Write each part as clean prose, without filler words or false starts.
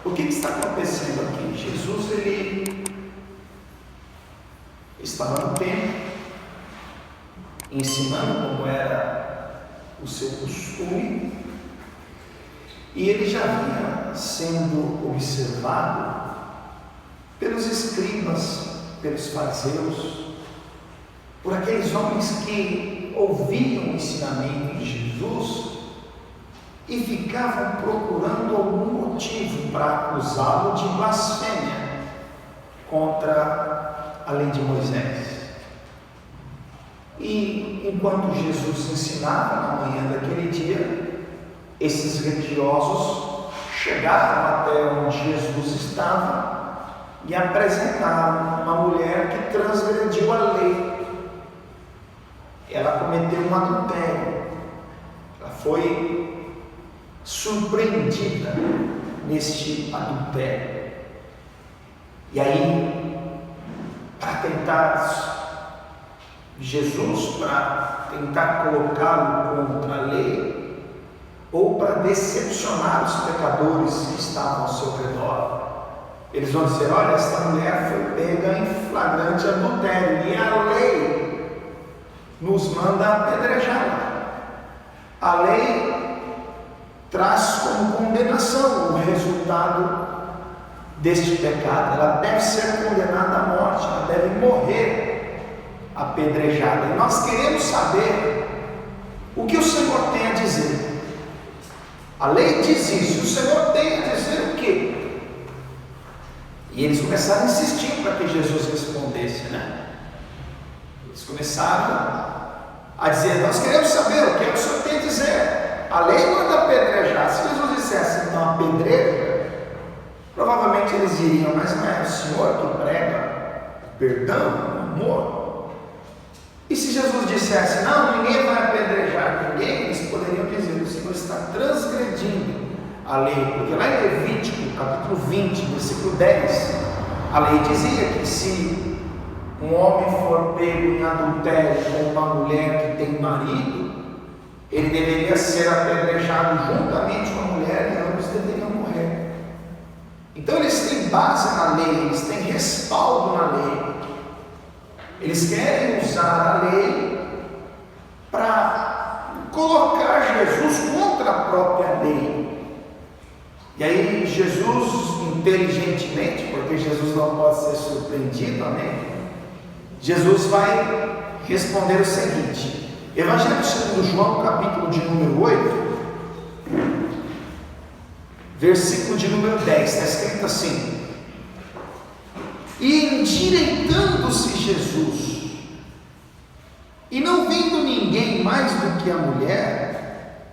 O que está acontecendo aqui? Jesus, ele estava no templo, ensinando como era o seu costume, e ele já vinha sendo observado pelos escribas, pelos fariseus, por aqueles homens que ouviam o ensinamento de Jesus e ficavam procurando algum motivo para acusá-lo de blasfêmia contra a lei de Moisés. E enquanto Jesus ensinava na manhã daquele dia, esses religiosos chegaram até onde Jesus estava e apresentaram uma mulher que transgrediu a lei. Ela cometeu um adultério. Ela foi surpreendida neste adultério. E aí, para tentar colocá-lo contra a lei, ou para decepcionar os pecadores que estavam ao seu redor, eles vão dizer: olha, esta mulher foi pega em flagrante adultério, e a lei nos manda apedrejá-la. A lei traz como condenação o resultado deste pecado. Ela deve ser condenada à morte, ela deve morrer apedrejada. E nós queremos saber o que o Senhor tem a dizer. A lei diz isso, o Senhor tem a dizer o quê? E eles começaram a insistir para que Jesus respondesse, né? Eles começaram a dizer: nós queremos saber o que o Senhor tem a dizer. A lei manda apedrejar. Se Jesus dissesse então apedreja, provavelmente eles diriam: mas não é o Senhor que prega o perdão, o amor? E se Jesus dissesse: não, ninguém vai apedrejar ninguém, eles poderiam dizer: o Senhor está transgredindo a lei, porque lá em Levítico, capítulo 20, versículo 10, a lei dizia que se um homem for pego em adultério com uma mulher que tem marido, ele deveria ser apedrejado juntamente com a mulher e ambos deveriam morrer. Então eles têm base na lei, eles têm respaldo na lei. Eles querem usar a lei para colocar Jesus contra a própria lei. E aí Jesus, inteligentemente, porque Jesus não pode ser surpreendido, amém? Jesus vai responder o seguinte: Evangelho segundo João, capítulo de número 8, versículo de número 10, está escrito assim: e endireitando-se Jesus, e não vendo ninguém mais do que a mulher,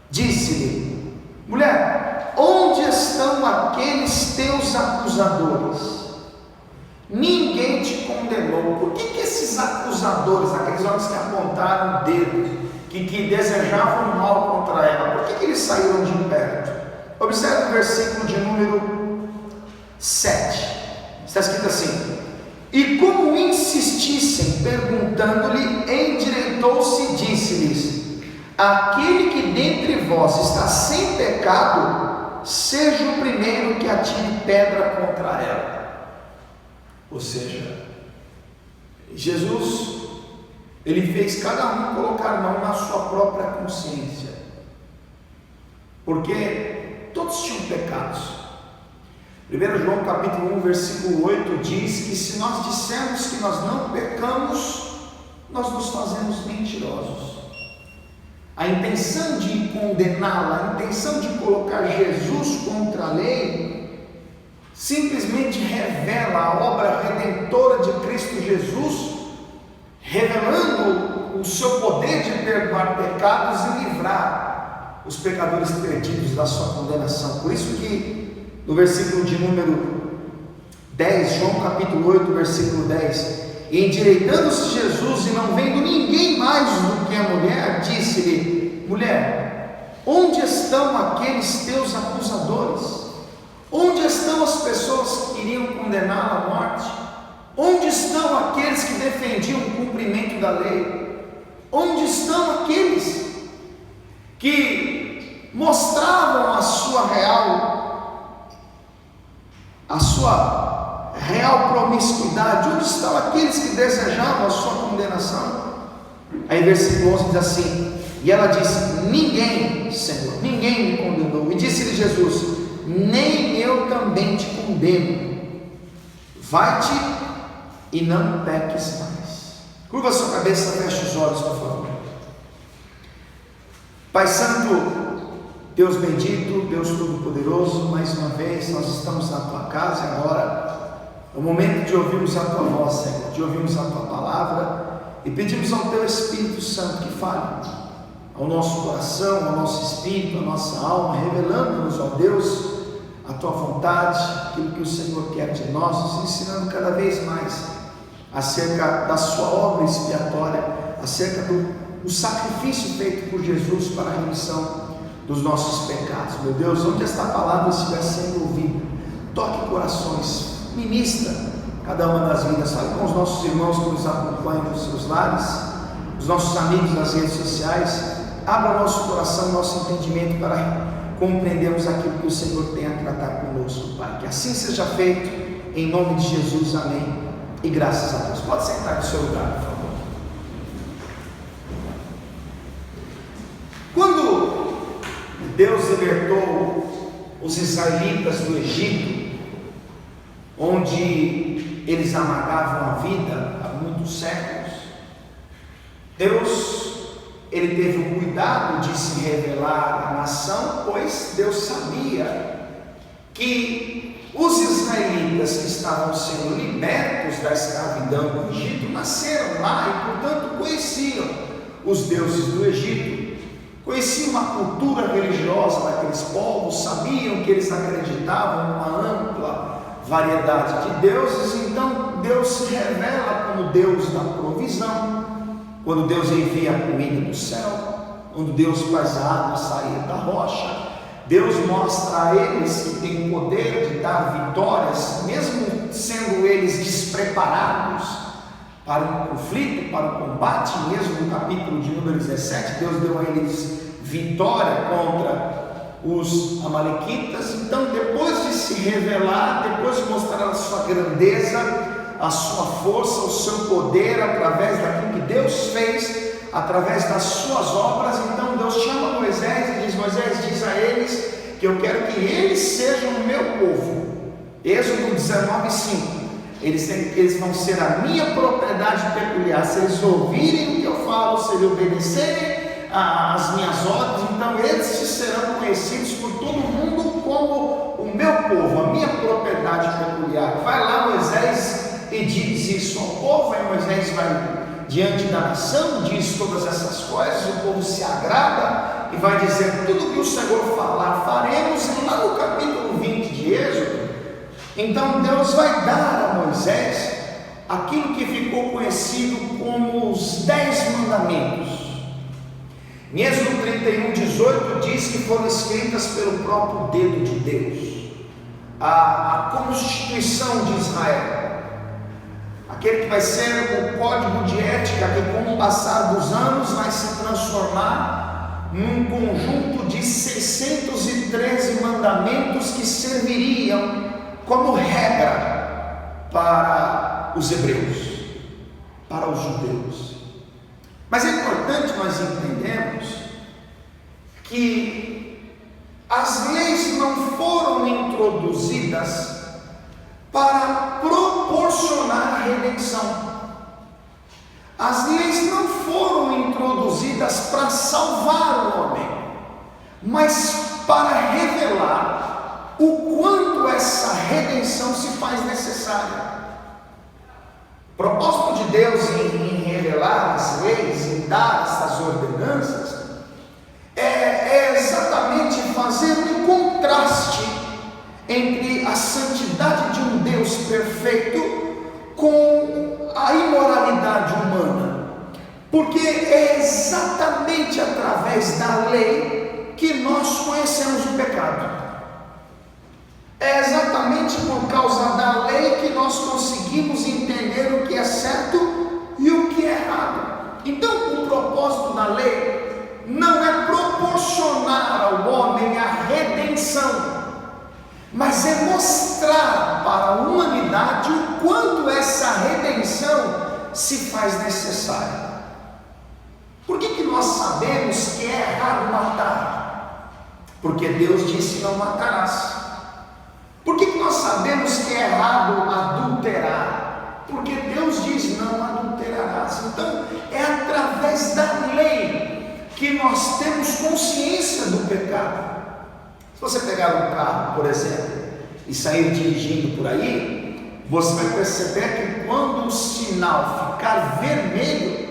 disse-lhe: mulher, onde estão aqueles teus acusadores? Ninguém te condenou. Por que esses acusadores, aqueles homens que apontaram o dedo, que desejavam mal contra ela, por que eles saíram de perto? Observe o versículo de número 7. Está escrito assim: e como insistissem, perguntando-lhe, endireitou-se e disse-lhes: aquele que dentre vós está sem pecado, seja o primeiro que atire pedra contra ela. Ou seja, Jesus, ele fez cada um colocar a mão na sua própria consciência, porque todos tinham pecados. 1 João capítulo 1, versículo 8 diz que se nós dissermos que nós não pecamos, nós nos fazemos mentirosos. A intenção de condená-la, a intenção de colocar Jesus contra a lei, simplesmente revela a obra redentora de Cristo Jesus, revelando o seu poder de perdoar pecados e livrar os pecadores perdidos da sua condenação. Por isso que no versículo de número 10, João capítulo 8, versículo 10, e endireitando-se Jesus e não vendo ninguém mais do que a mulher, disse-lhe: mulher, onde estão aqueles teus acusadores? Onde estão as pessoas que queriam condená-la à morte? Onde estão aqueles que defendiam o cumprimento da lei? Onde estão aqueles que mostravam a sua real a sua real promiscuidade? Onde estão aqueles que desejavam a sua condenação? Aí versículo 11 diz assim: e ela disse: ninguém, Senhor, ninguém me condenou. E disse-lhe Jesus: nem eu também te condeno. Vai-te e não peques mais. Curva a sua cabeça, feche os olhos, por favor. Pai Santo, Deus bendito, Deus Todo-Poderoso, mais uma vez nós estamos na Tua casa e agora é o momento de ouvirmos a Tua voz, Senhor, de ouvirmos a Tua palavra e pedimos ao Teu Espírito Santo que fale ao nosso coração, ao nosso espírito, à nossa alma, revelando-nos, ó Deus, a Tua vontade, aquilo que o Senhor quer de nós, nos ensinando cada vez mais acerca da Sua obra expiatória, acerca do sacrifício feito por Jesus para a remissão dos nossos pecados. Meu Deus, onde esta palavra estiver sendo ouvida, toque corações, ministra cada uma das vidas, fale com os nossos irmãos que nos acompanham nos seus lares, os nossos amigos nas redes sociais, abra o nosso coração, o nosso entendimento para compreendermos aquilo que o Senhor tem a tratar conosco, Pai. Que assim seja feito, em nome de Jesus, amém, e graças a Deus. Pode sentar no seu lugar, por favor. Quando Deus libertou os israelitas do Egito, onde eles amargavam a vida há muitos séculos, Deus, Ele teve o cuidado de se revelar à nação, pois Deus sabia que os israelitas que estavam sendo libertos da escravidão do Egito nasceram lá e, portanto, conheciam os deuses do Egito, conheciam a cultura religiosa daqueles povos, sabiam que eles acreditavam numa ampla variedade de deuses. Então Deus se revela como Deus da provisão, quando Deus envia a comida do céu, quando Deus faz a água sair da rocha. Deus mostra a eles que tem o poder de dar vitórias, mesmo sendo eles despreparados para o conflito, para o combate. Mesmo no capítulo de número 17, Deus deu a eles vitória contra os amalequitas. Então, depois de se revelar, depois de mostrar a sua grandeza, a sua força, o seu poder, através daquilo que Deus fez, através das suas obras, então Deus chama Moisés e diz: Moisés, diz a eles que eu quero que eles sejam o meu povo. Êxodo 19:5. Eles vão ser a minha propriedade peculiar, se eles ouvirem o que eu falo, se eles obedecerem as minhas ordens, então eles serão conhecidos por todo mundo como o meu povo, a minha propriedade peculiar. Vai lá, Moisés, e diz isso ao povo. Aí Moisés vai diante da nação, diz todas essas coisas, o povo se agrada e vai dizer: tudo que o Senhor falar, faremos. E lá no capítulo 20 de Êxodo, então Deus vai dar a Moisés aquilo que ficou conhecido como os 10 mandamentos. Em Êxodo 31:18 diz que foram escritas pelo próprio dedo de Deus, a constituição de Israel, aquele que vai ser o código de ética que, com o passar dos anos, vai se transformar num conjunto de 613 mandamentos que serviriam como regra para os hebreus, para os judeus. Mas é importante nós entendermos que as leis não foram introduzidas para proporcionar a redenção. As leis não foram introduzidas para salvar o homem, mas para revelar o quanto essa redenção se faz necessária. O propósito de Deus em revelar as leis, em dar essas ordenanças, é exatamente fazer um contraste entre a santidade de um Deus perfeito com a imoralidade humana, porque é exatamente através da lei que nós conhecemos o pecado. É exatamente por causa da lei que nós conseguimos entender o que é certo e o que é errado. Então, o propósito da lei não é proporcionar ao homem a redenção, mas é mostrar para a humanidade o quanto essa redenção se faz necessária. Por que nós sabemos que é errado matar? Porque Deus disse: não matarás. Por que nós sabemos que é errado adulterar? Porque Deus diz: não adulterarás. Então é através da lei que nós temos consciência do pecado. Se você pegar um carro, por exemplo, e sair dirigindo por aí, você vai perceber que quando o sinal ficar vermelho,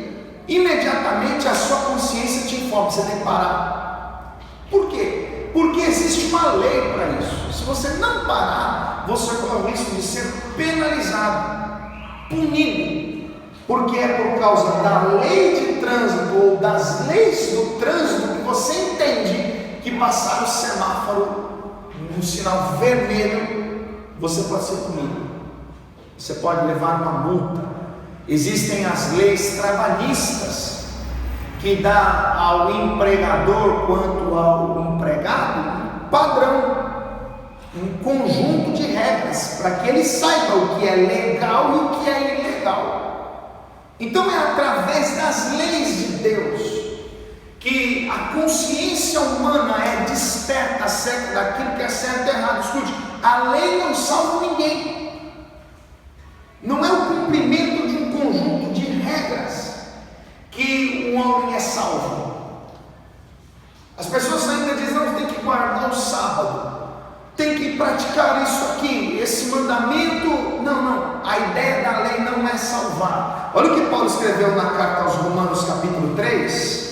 imediatamente a sua consciência te informa: você tem que parar. Por quê? Porque existe uma lei para isso. Se você não parar, você corre o risco de ser penalizado, punido, porque é por causa da lei de trânsito ou das leis do trânsito que você entende que passar o semáforo no sinal vermelho, você pode ser punido, você pode levar uma multa. Existem as leis trabalhistas que dá ao empregador quanto ao empregado um padrão, um conjunto de regras para que ele saiba o que é legal e o que é ilegal. Então é através das leis de Deus que a consciência humana é desperta acerca daquilo que é certo e errado. Escute, a lei não salva ninguém. Não é o cumprimento de um conjunto de regras que o homem é salvo. As pessoas ainda dizem: não, tem que guardar o sábado, tem que praticar isso aqui, esse mandamento. Não, a ideia da lei não é salvar. Olha o que Paulo escreveu na carta aos Romanos capítulo 3,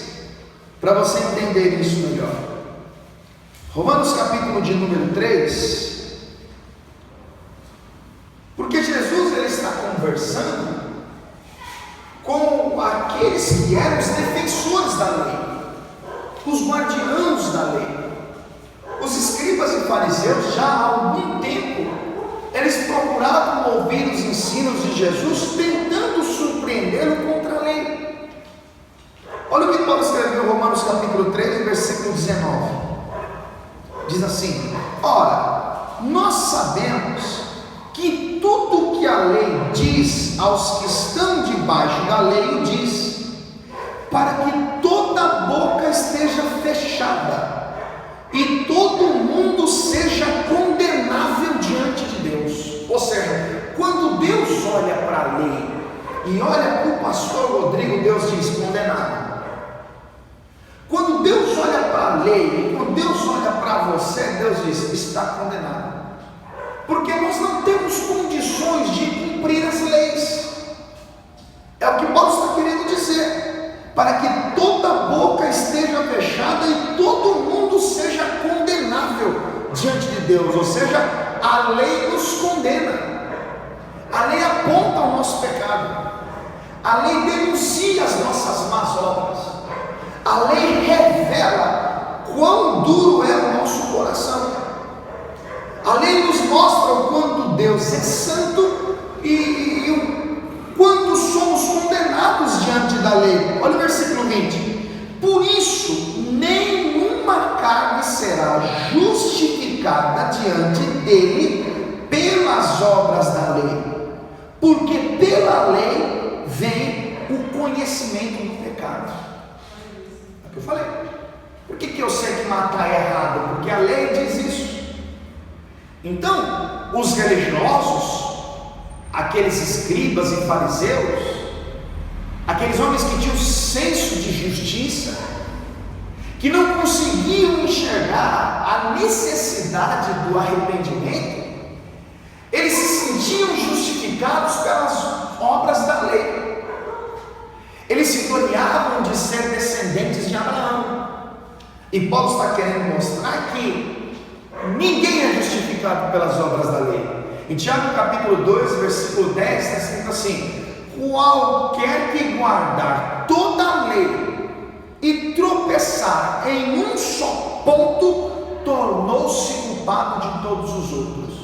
para você entender isso melhor. Romanos capítulo de número 3, porque Jesus ele está conversando com aqueles que eram os defensores da lei, os guardiãos da lei. Os escribas e fariseus, já há algum tempo, eles procuravam ouvir os ensinos de Jesus, tentando surpreendê-lo contra a lei. Olha o que Paulo escreveu em Romanos capítulo 3, versículo 19. Diz assim: ora, nós sabemos que tudo que a lei diz aos que estão debaixo da lei, o diz, para que toda boca esteja fechada e todo mundo seja condenável diante de Deus. Ou seja, quando Deus olha para a lei e olha para o pastor Rodrigo, Deus diz: condenado. Quando Deus olha para a lei, quando Deus olha para você, Deus diz: está condenado. Porque nós não temos condições de cumprir as leis. É o que Paulo está querendo dizer: para que toda boca esteja fechada e todo mundo seja condenável diante de Deus. Ou seja, a lei nos condena, a lei aponta o nosso pecado, a lei denuncia as nossas más obras, a lei revela quão duro é o nosso coração, a lei nos mostra o quanto Deus é santo e o quanto somos condenados diante da lei. Olha o versículo 20: por isso nenhuma carne será justificada diante dele pelas obras da lei, porque pela lei vem o conhecimento do pecado. É o que eu falei. Por que eu sei que matar é errado? Porque a lei diz isso. Então, os religiosos, aqueles escribas e fariseus, aqueles homens que tinham senso de justiça, que não conseguiam enxergar a necessidade do arrependimento, eles se sentiam justificados pelas obras da lei. Eles se gloriavam de ser descendentes de Abraão. E Paulo está querendo mostrar que ninguém é justificado pelas obras da lei. Em Tiago capítulo 2, versículo 10, está escrito assim: qualquer que guardar toda a lei e tropeçar em um só ponto, tornou-se culpado de todos os outros.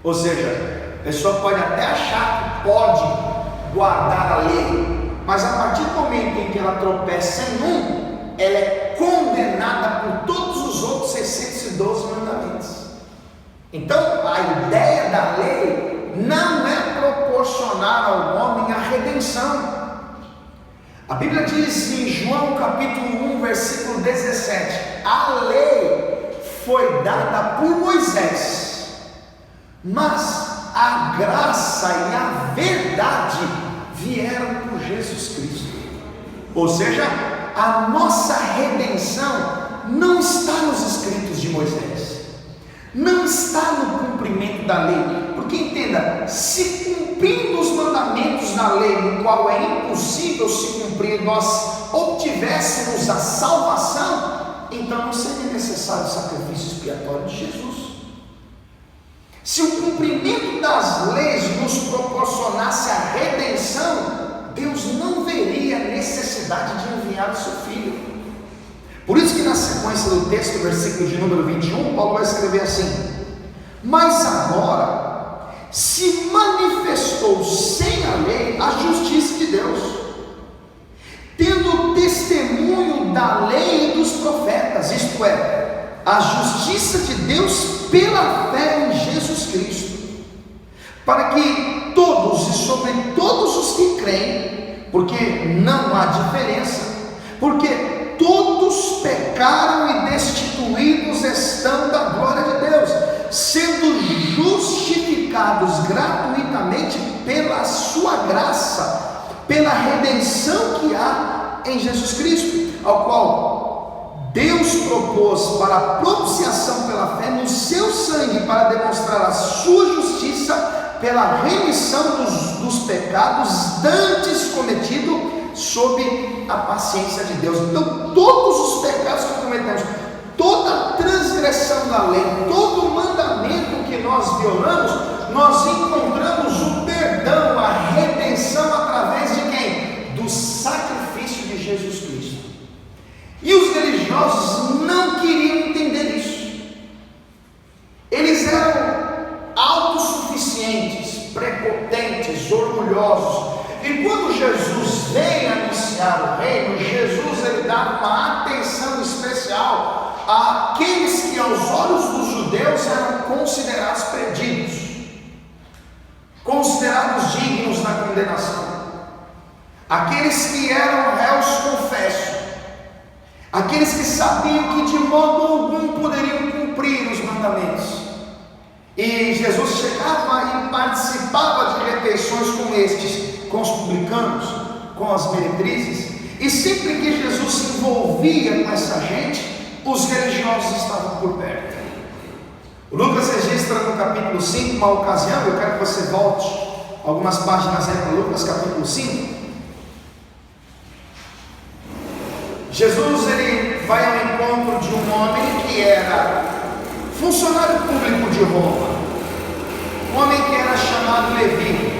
Ou seja, a pessoa pode até achar que pode guardar a lei, mas a partir do momento em que ela tropeça em um, ela é condenada por todos os outros 612 mandamentos. Então, a ideia da lei não é proporcionar ao homem a redenção. A Bíblia diz em João capítulo 1, versículo 17: a lei foi dada por Moisés, mas a graça e a verdade vieram por Jesus Cristo. Ou seja, a nossa redenção não está nos escritos de Moisés, não está no cumprimento da lei, porque entenda, se cumprindo os mandamentos da lei, no qual é impossível se cumprir, nós obtivéssemos a salvação, então não seria necessário o sacrifício expiatório de Jesus. Se o cumprimento das leis nos proporcionasse a redenção, Deus não veria a necessidade de enviar o seu Filho. Por isso que na sequência do texto, versículo de número 21, Paulo vai escrever assim: mas agora se manifestou sem a lei a justiça de Deus, tendo testemunho da lei e dos profetas, isto é, a justiça de Deus pela fé em Jesus Cristo, para que todos e sobre todos os que creem, porque não há diferença, porque todos pecaram e destituídos estão da glória de Deus, sendo justificados gratuitamente pela sua graça, pela redenção que há em Jesus Cristo, ao qual Deus propôs para a propiciação pela fé no seu sangue, para demonstrar a sua justiça pela remissão dos pecados dantes cometidos sob a paciência de Deus. Então, todos os pecados que cometemos, toda transgressão da lei, todo mandamento que nós violamos, nós encontramos o perdão, a redenção através de quem? Do sacrifício de Jesus Cristo. E os religiosos não queriam entender isso. Eles eram autossuficientes, prepotentes, orgulhosos. E quando Jesus vem anunciar o reino, Jesus ele dá uma atenção especial àqueles que aos olhos dos judeus eram considerados perdidos, considerados dignos da condenação, aqueles que eram réus confessos, aqueles que sabiam que de modo algum poderiam cumprir os mandamentos. E Jesus chegava e participava de refeições como estes, com os publicanos, com as meretrizes, e sempre que Jesus se envolvia com essa gente, os religiosos estavam por perto. O Lucas registra no capítulo 5 uma ocasião, eu quero que você volte algumas páginas aí para Lucas capítulo 5. Jesus ele vai ao encontro de um homem que era funcionário público de Roma, um homem que era chamado Levi,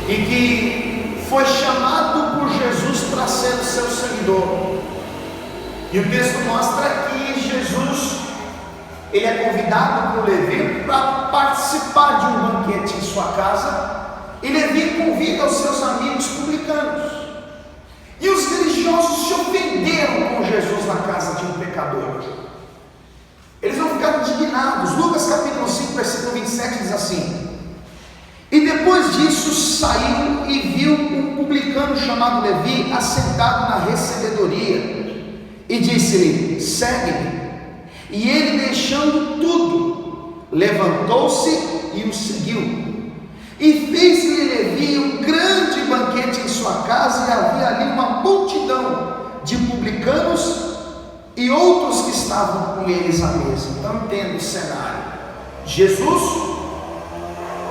e que foi chamado por Jesus para ser o seu seguidor. E o texto mostra que Jesus ele é convidado por Levi para participar de um banquete em sua casa, e Levi convida os seus amigos publicanos. E os religiosos se ofenderam com Jesus na casa de um pecador. Eles não ficaram indignados. Lucas capítulo 5, versículo 27 diz assim: e depois disso saiu e viu um publicano chamado Levi assentado na recebedoria, e disse-lhe: segue-me. E ele, deixando tudo, levantou-se e o seguiu. E fez-lhe Levi um grande banquete em sua casa, e havia ali uma multidão de publicanos e outros que estavam com eles à mesa. Então entenda o cenário: Jesus,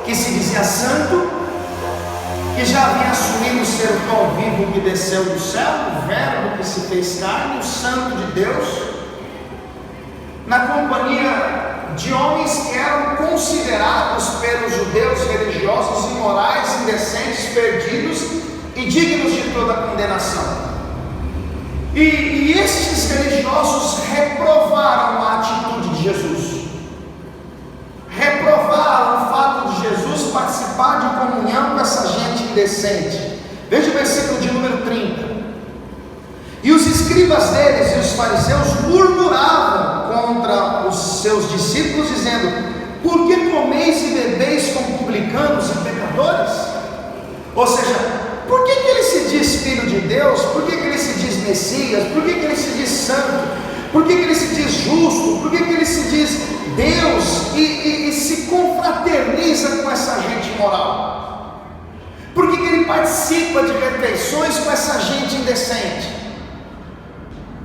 que se dizia santo, que já havia assumido ser o pão vivo que desceu do céu, o verbo que se fez carne, o santo de Deus, na companhia de homens que eram considerados pelos judeus religiosos imorais, indecentes, perdidos e dignos de toda condenação. E estes religiosos reprovaram a atitude de Jesus, reprovaram o fato de Jesus participar de comunhão com essa gente indecente. Veja o versículo de número 30. E os escribas deles e os fariseus murmuravam contra os seus discípulos, dizendo: por que comeis e bebeis com publicanos e pecadores? Ou seja, por que ele se diz filho de Deus? Por que ele se diz Messias? Por que ele se diz santo? Por que ele se diz justo? Por que ele se diz Deus e se confraterniza com essa gente moral? Por que ele participa de refeições com essa gente indecente?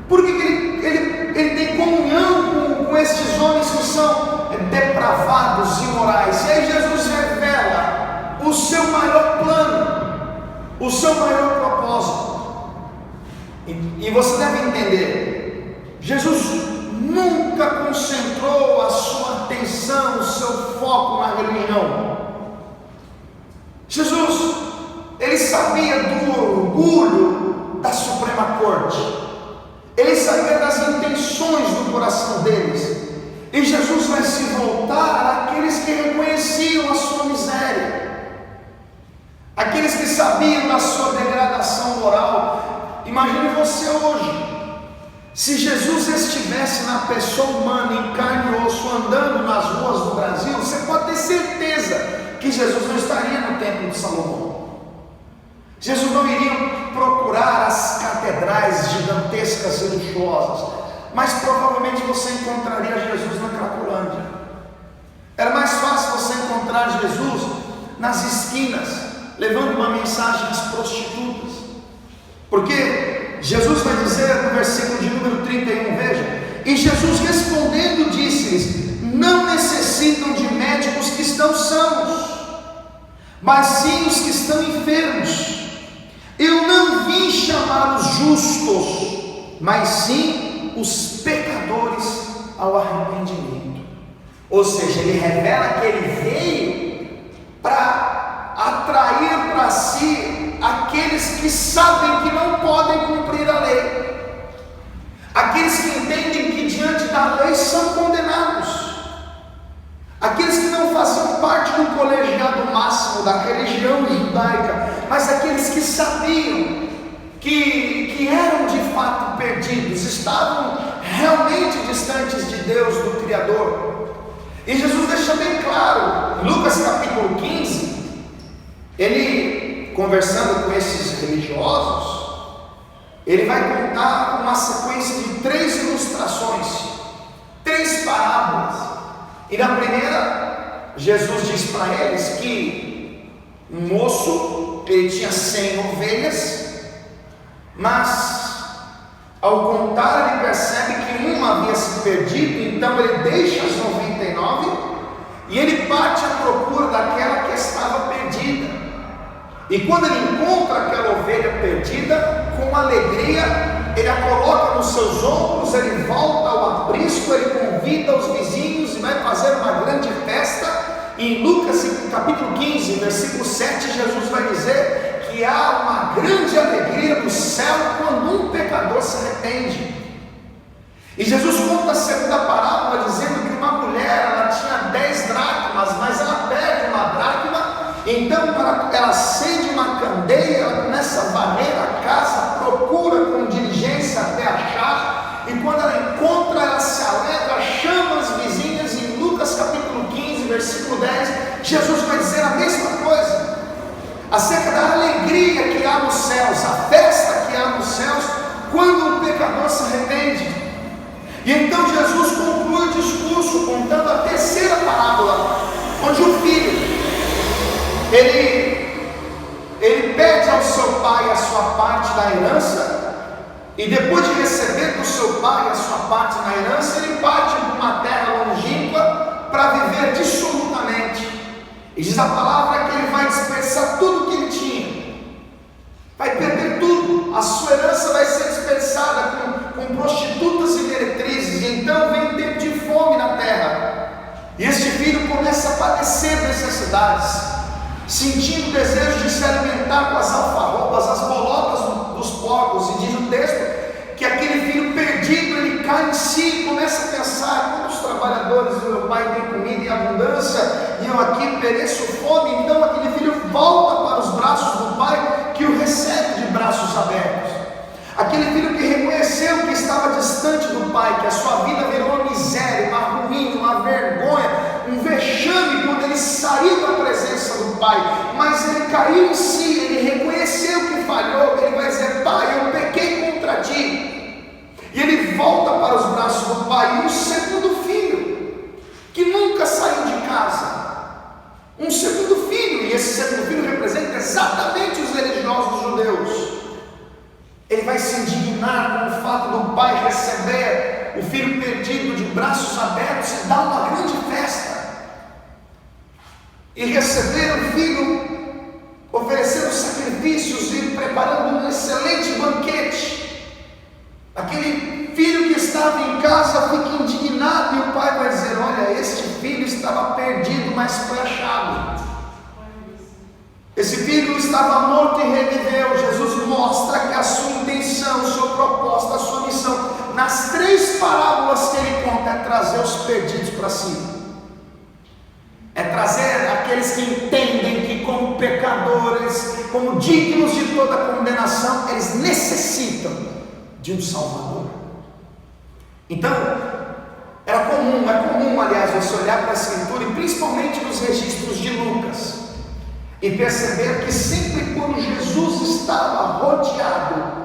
Por que ele tem comunhão com esses homens que são depravados, imorais? E aí Jesus revela o seu maior plano, o seu maior propósito. E você deve entender, Jesus nunca concentrou a sua atenção, o seu foco na religião. Jesus, ele sabia do orgulho da Suprema Corte, ele sabia das intenções do coração deles, e Jesus vai se voltar àqueles que reconheciam a sua miséria, aqueles que sabiam da sua degradação moral. Imagine você hoje, se Jesus estivesse na pessoa humana, em carne e osso, andando nas ruas do Brasil, você pode ter certeza que Jesus não estaria no templo de Salomão. Jesus não iria procurar as catedrais gigantescas e luxuosas, mas provavelmente você encontraria Jesus na Cracolândia. Era mais fácil você encontrar Jesus nas esquinas, levando uma mensagem às prostitutas, porque Jesus vai dizer no versículo de número 31, veja: e Jesus respondendo disse-lhes: não necessitam de médicos que estão sãos, mas sim os que estão enfermos. Eu não vim chamar os justos, mas sim os pecadores ao arrependimento. Ou seja, ele revela que ele veio para atrair para si aqueles que sabem que não podem cumprir a lei, aqueles que entendem que diante da lei são condenados, aqueles que não faziam parte do colegiado máximo da religião judaica, mas aqueles que sabiam que eram de fato perdidos, estavam realmente distantes de Deus, do Criador. E Jesus deixa bem claro, em Lucas capítulo 15, ele conversando com esses religiosos, ele vai contar uma sequência de 3 ilustrações, 3 parábolas. E na primeira, Jesus diz para eles que um moço, ele tinha 100 ovelhas, mas ao contar ele percebe que uma havia se perdido, então ele deixa as 99 e ele parte à procura daquela que estava perdida. E quando ele encontra aquela ovelha perdida, com alegria, ele a coloca nos seus ombros, ele volta ao aprisco, ele convida os vizinhos e vai fazer uma grande festa. E em Lucas capítulo 15, versículo 7, Jesus vai dizer que há uma grande alegria no céu quando um pecador se arrepende. E Jesus conta a segunda parábola dizendo que uma mulher, ela tinha 10 dracmas, mas ela perde uma dracma. Então ela acende uma candeia, ela começa a varrer a casa, procura com diligência até achar, e quando ela encontra, ela se alegra, chama as vizinhas. E em Lucas capítulo 15, versículo 10, Jesus vai dizer a mesma coisa, acerca da alegria que há nos céus, a festa que há nos céus, quando o pecador se arrepende. E então Jesus conclui o discurso contando a terceira parábola, onde o filho, ele pede ao seu pai a sua parte da herança, e depois de receber do seu pai a sua parte na herança, ele parte para uma terra longínqua para viver dissolutamente. E diz a palavra que ele vai dispersar tudo que ele tinha, vai perder tudo, a sua herança vai ser dispersada com prostitutas e meretrizes. E então vem um tempo de fome na terra, e este filho começa a padecer necessidades, sentindo o desejo de se alimentar com as alfarrobas, as bolotas dos porcos. E diz o texto que aquele filho perdido, ele cai em si e começa a pensar: quantos trabalhadores do meu pai têm comida em abundância e eu aqui pereço fome? Então aquele filho volta para os braços do pai, que o recebe de braços abertos. Aquele filho que reconheceu que estava distante do pai, que a sua vida virou uma miséria, uma ruína, uma do pai, mas ele caiu em si, ele reconheceu que falhou, ele vai dizer: pai, eu pequei contra ti, e ele volta para os braços do pai. E um segundo filho, que nunca saiu de casa, um segundo filho, e esse segundo filho representa exatamente os religiosos judeus, ele vai se indignar com o fato do pai receber o filho perdido de braços abertos e dar uma grande festa, e receber o filho oferecendo sacrifícios e preparando um excelente banquete. Aquele filho que estava em casa fica indignado, e o pai vai dizer: olha, este filho estava perdido, mas foi achado. Esse filho estava morto e reviveu. Jesus mostra que a sua intenção, a sua proposta, a sua missão, nas 3 parábolas que ele conta, é trazer os perdidos para si. É trazer aqueles que entendem que, como pecadores, como dignos de toda condenação, eles necessitam de um Salvador. Então, é comum, aliás, você olhar para a Escritura, e principalmente nos registros de Lucas, e perceber que sempre quando Jesus estava rodeado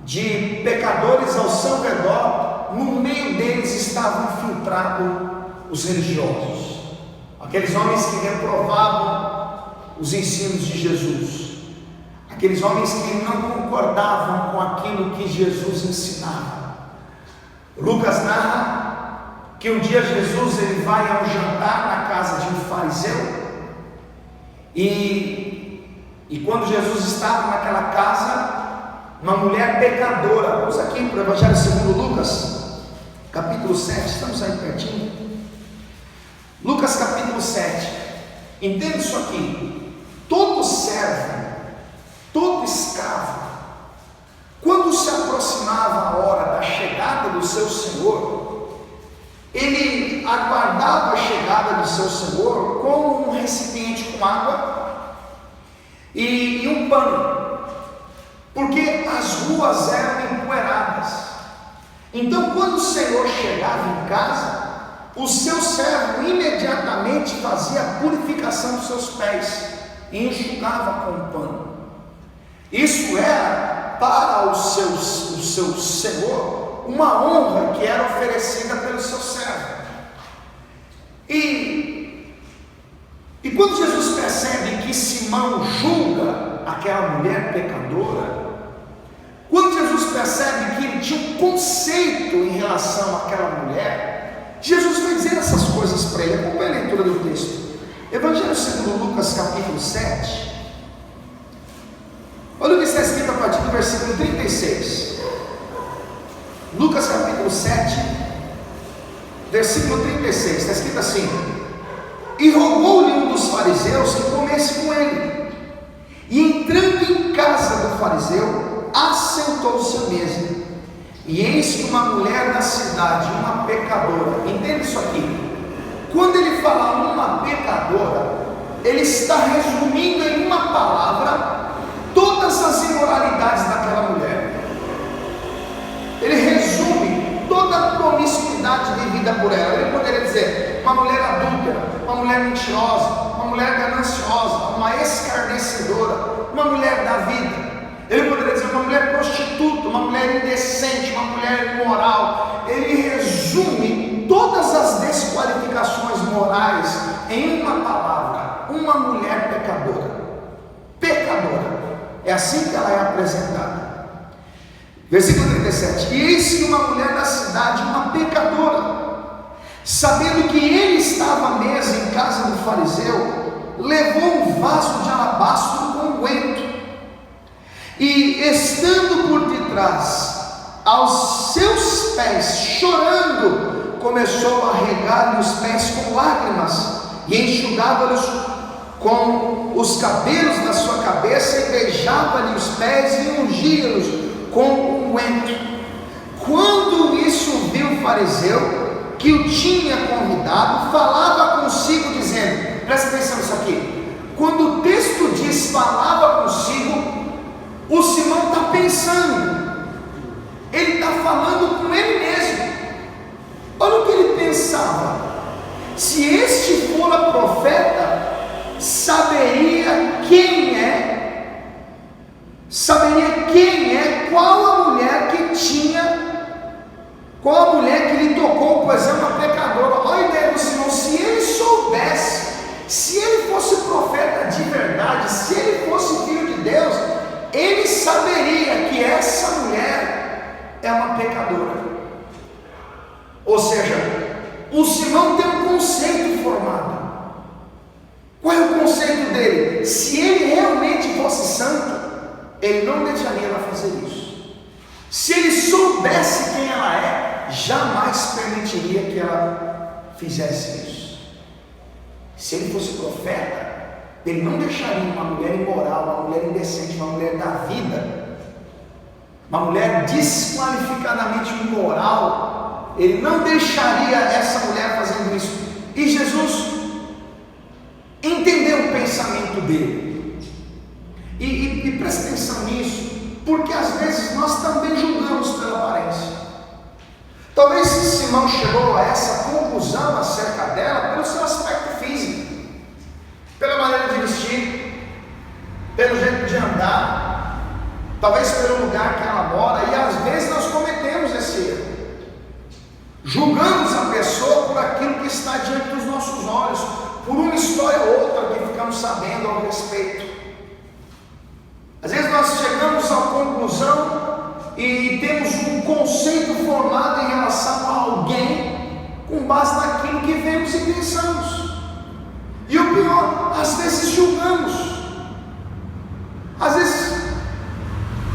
de pecadores ao seu redor, no meio deles estavam infiltrados os religiosos, aqueles homens que reprovavam os ensinos de Jesus, aqueles homens que não concordavam com aquilo que Jesus ensinava. Lucas narra que um dia Jesus ele vai a um jantar na casa de um fariseu, e quando Jesus estava naquela casa, uma mulher pecadora, vamos aqui para o Evangelho segundo Lucas, capítulo 7, estamos aí pertinho. Lucas capítulo 7, entenda isso aqui: todo servo, todo escravo, quando se aproximava a hora da chegada do seu senhor, ele aguardava a chegada do seu senhor com um recipiente com água e um pano, porque as ruas eram empoeiradas. Então, quando o senhor chegava em casa, o seu servo imediatamente fazia a purificação dos seus pés e enxugava com o pano. Isso era para o seu senhor uma honra que era oferecida pelo seu servo. E quando Jesus percebe que Simão julga aquela mulher pecadora, quando Jesus percebe que ele tinha um conceito em relação àquela mulher, Jesus vai dizer essas coisas para ele. Acompanhe a leitura do texto. Evangelho segundo Lucas capítulo 7. Olha o que está escrito a partir do versículo 36. Lucas capítulo 7, versículo 36, está escrito assim: e rogou-lhe um dos fariseus que comesse com ele, e entrando em casa do fariseu, assentou-se à mesa. E eis que uma mulher da cidade, uma pecadora, entenda isso aqui, quando ele fala uma pecadora, ele está resumindo em uma palavra todas as imoralidades daquela mulher. Ele resume toda a promiscuidade vivida por ela. Ele poderia dizer uma mulher adúltera, uma mulher mentirosa, uma mulher gananciosa, uma escarnecedora, uma mulher da vida. Ele poderia dizer uma mulher prostituta, uma mulher indecente, uma mulher imoral. Ele resume todas as desqualificações morais em uma palavra: uma mulher pecadora. Pecadora. É assim que ela é apresentada. Versículo 37: e eis que uma mulher da cidade, uma pecadora, sabendo que ele estava à mesa em casa do fariseu, levou um vaso de alabastro com unguento, e estando por detrás aos seus pés, chorando, começou a regar-lhe os pés com lágrimas, e enxugava-lhes com os cabelos da sua cabeça, e beijava-lhe os pés e ungia-los com unguento. Quando isso viu o fariseu que o tinha convidado, falava consigo dizendo, presta atenção nisso aqui, quando o texto diz falava consigo, o Simão está pensando, ele está falando com ele mesmo. Olha o que ele pensava: se este fora profeta, saberia com a mulher que lhe tocou, pois é uma pecadora. Olha a ideia do Simão, se ele soubesse, se ele fosse profeta de verdade, se ele fosse filho de Deus, ele saberia que essa mulher é uma pecadora. Ou seja, o Simão tem um conceito formado. Qual é o conceito dele? Se ele realmente fosse santo, ele não deixaria ela fazer isso. Se ele soubesse quem ela é, jamais permitiria que ela fizesse isso. Se ele fosse profeta, ele não deixaria uma mulher imoral, uma mulher indecente, uma mulher da vida, uma mulher desqualificadamente imoral, ele não deixaria essa mulher fazendo isso. E Jesus entendeu o pensamento dele. E presta atenção nisso, porque às vezes nós também julgamos pela aparência. Talvez Simão chegou a essa conclusão acerca dela pelo seu aspecto físico, pela maneira de vestir, pelo jeito de andar, talvez pelo lugar que ela mora, e às vezes nós cometemos esse erro. Julgamos a pessoa por aquilo que está diante dos nossos olhos, por uma história ou outra que ficamos sabendo ao respeito. Às vezes nós chegamos à conclusão e temos um conceito formado em relação a alguém com base naquilo que vemos e pensamos. E o pior, às vezes julgamos, às vezes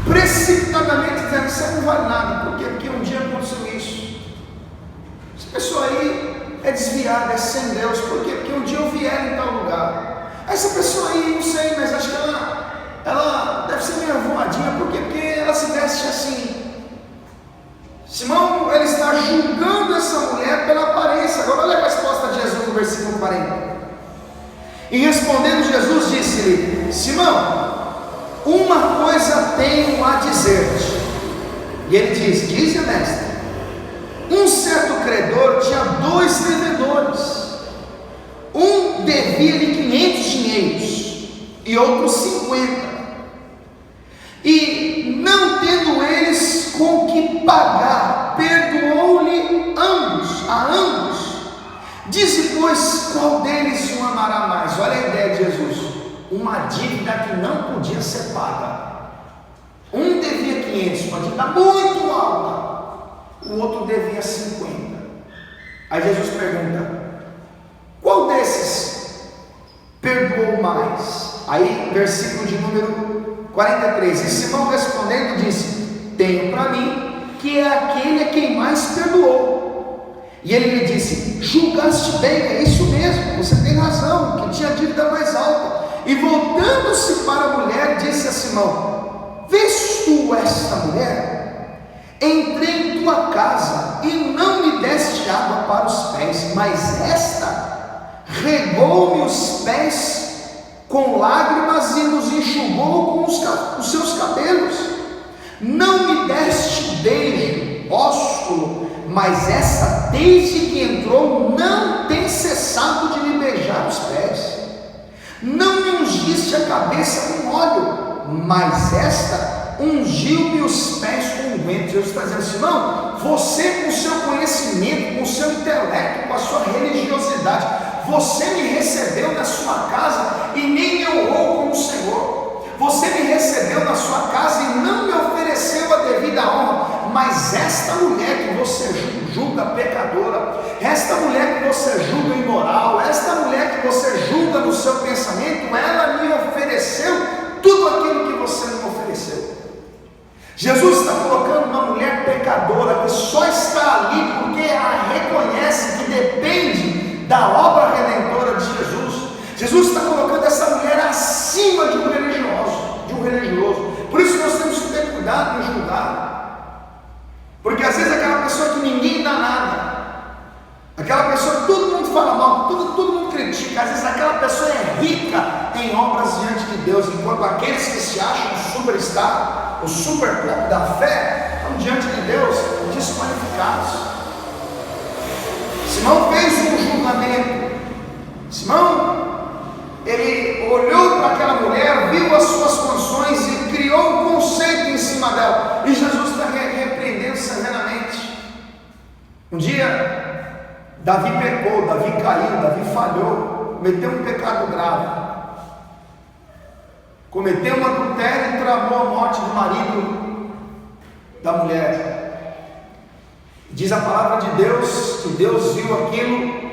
precipitadamente dizendo que você não vale nada. Por quê? Porque um dia aconteceu isso. Essa pessoa aí é desviada, é sem Deus. Por quê? Porque um dia eu vi ela em tal lugar. Essa pessoa aí, não sei, mas acho que ela deve ser meio arrumadinha. Por quê? Porque ela se veste assim. Simão, ele está julgando essa mulher pela aparência. Agora olha a resposta de Jesus no versículo 40. E respondendo Jesus, disse-lhe: Simão, uma coisa tenho a dizer-te. E ele diz, mestre. Um certo credor tinha 2 devedores. Um devia-lhe 500 dinheiros e outro 50. E não tendo eles com que pagar, perdoou-lhe a ambos. Dize, pois, qual deles o amará mais? Olha a ideia de Jesus. Uma dívida que não podia ser paga. Um devia 500, uma dívida muito alta. O outro devia 50. Aí Jesus pergunta: qual desses perdoou mais? Aí, versículo de número 43. E Simão respondendo disse: tenho para mim que é aquele a quem mais perdoou. E ele lhe disse: julgaste bem, é isso mesmo, você tem razão, que tinha dívida mais alta. E voltando-se para a mulher, disse a Simão: vês tu esta mulher? Entrei em tua casa e não me deste água para os pés, mas esta regou-me os pés com lágrimas e nos enxugou com os seus cabelos. Não me deste beijo, ósculo, mas essa, desde que entrou, não tem cessado de me beijar os pés. Não me ungiste a cabeça com óleo, mas esta ungiu-me os pés com unguento. Jesus está dizendo: Simão, você com o seu conhecimento, com o seu intelecto, com a sua religiosidade, você me recebeu na sua casa e nem me honrou como Senhor. Você me recebeu na sua casa e não me ofereceu a devida honra. Mas esta mulher que você julga pecadora, esta mulher que você julga imoral, esta mulher que você julga no seu pensamento, ela me ofereceu tudo aquilo que você não ofereceu. Jesus está colocando uma mulher pecadora que só está ali porque ela reconhece que depende da obra redentora de Jesus. Jesus está colocando essa mulher acima de um religioso. Por isso nós temos que ter cuidado em julgar. Porque às vezes aquela pessoa que ninguém dá nada, aquela pessoa que todo mundo fala mal, todo mundo critica, às vezes aquela pessoa é rica em obras diante de Deus, enquanto aqueles que se acham superstar, o super pop da fé, estão diante de Deus desqualificados. Simão fez um julgamento. Simão, ele olhou para aquela mulher, viu as suas condições e criou um conceito em cima dela. E Jesus está repreendendo severamente. Um dia, Davi pecou, Davi caiu, Davi falhou, cometeu um pecado grave. Cometeu um adultério e tramou a morte do marido da mulher. Diz a palavra de Deus que Deus viu aquilo